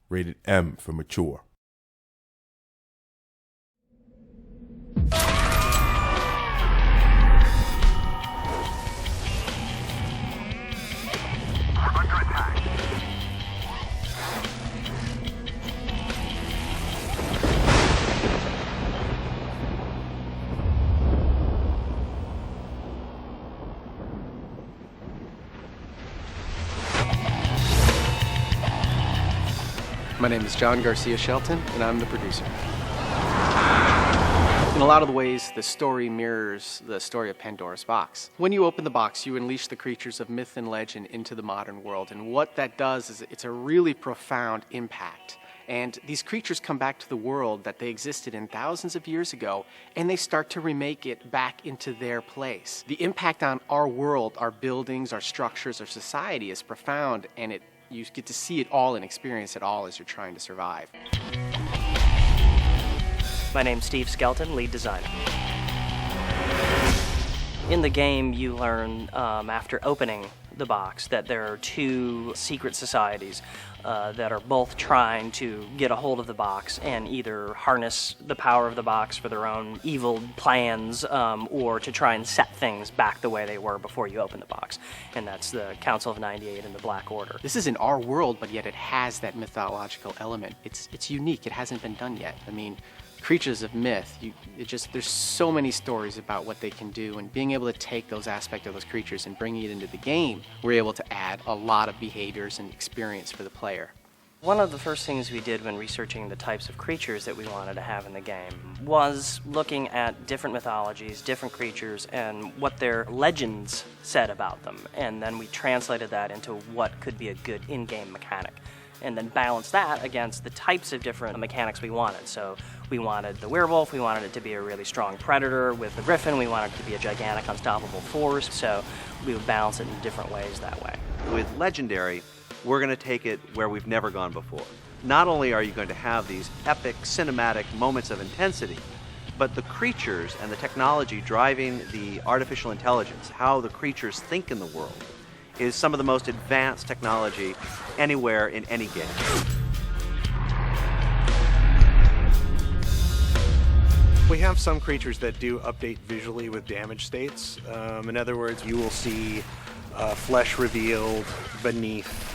Rated M for mature. My name is John Garcia Shelton, and I'm the producer. In a lot of the ways, the story mirrors the story of Pandora's box. When you open the box, you unleash the creatures of myth and legend into the modern world, and what that does is it's a really profound impact. And these creatures come back to the world that they existed in thousands of years ago, and they start to remake it back into their place. The impact on our world, our buildings, our structures, our society is profound, and you get to see it all and experience it all as you're trying to survive. My name's Steve Skelton, lead designer. In the game, you learn after opening the box that there are two secret societies that are both trying to get a hold of the box and either harness the power of the box for their own evil plans or to try and set things back the way they were before you open the box. And that's the Council of 98 and the Black Order. This is in our world, but yet it has that mythological element. It's unique. It hasn't been done yet. I mean, creatures of myth, there's so many stories about what they can do, and being able to take those aspects of those creatures and bringing it into the game, we're able to add a lot of behaviors and experience for the player. One of the first things we did when researching the types of creatures that we wanted to have in the game was looking at different mythologies, different creatures, and what their legends said about them. And then we translated that into what could be a good in-game mechanic, and then balance that against the types of different mechanics we wanted. So we wanted the werewolf, we wanted it to be a really strong predator. With the griffin, we wanted it to be a gigantic, unstoppable force. So we would balance it in different ways that way. With Legendary, we're going to take it where we've never gone before. Not only are you going to have these epic cinematic moments of intensity, but the creatures and the technology driving the artificial intelligence, how the creatures think in the world, is some of the most advanced technology anywhere in any game. We have some creatures that do update visually with damage states. In other words, you will see flesh revealed beneath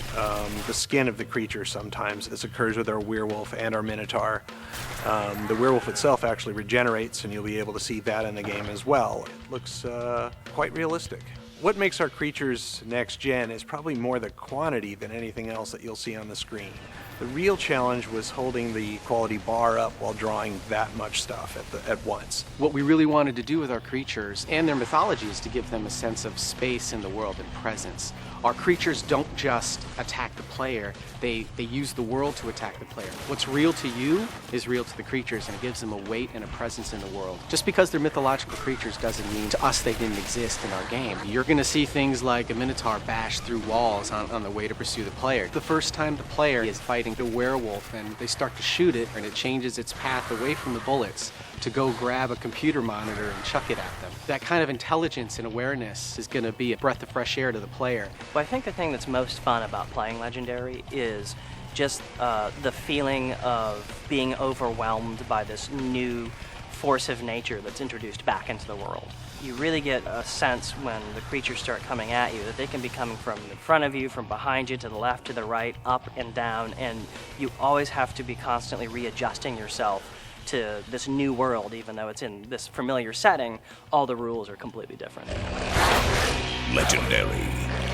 the skin of the creature sometimes. This occurs with our werewolf and our minotaur. The werewolf itself actually regenerates, and you'll be able to see that in the game as well. It looks quite realistic. What makes our creatures next gen is probably more the quantity than anything else that you'll see on the screen. The real challenge was holding the quality bar up while drawing that much stuff at once. What we really wanted to do with our creatures and their mythology is to give them a sense of space in the world and presence. Our creatures don't just attack the player, they use the world to attack the player. What's real to you is real to the creatures, and it gives them a weight and a presence in the world. Just because they're mythological creatures doesn't mean to us they didn't exist in our game. You're going to see things like a minotaur bash through walls on the way to pursue the player. The first time the player is fighting the werewolf and they start to shoot it, and it changes its path away from the bullets to go grab a computer monitor and chuck it at them. That kind of intelligence and awareness is going to be a breath of fresh air to the player. Well, I think the thing that's most fun about playing Legendary is just the feeling of being overwhelmed by this new force of nature that's introduced back into the world. You really get a sense when the creatures start coming at you that they can be coming from in front of you, from behind you, to the left, to the right, up and down, and you always have to be constantly readjusting yourself to this new world. Even though it's in this familiar setting, all the rules are completely different. Legendary.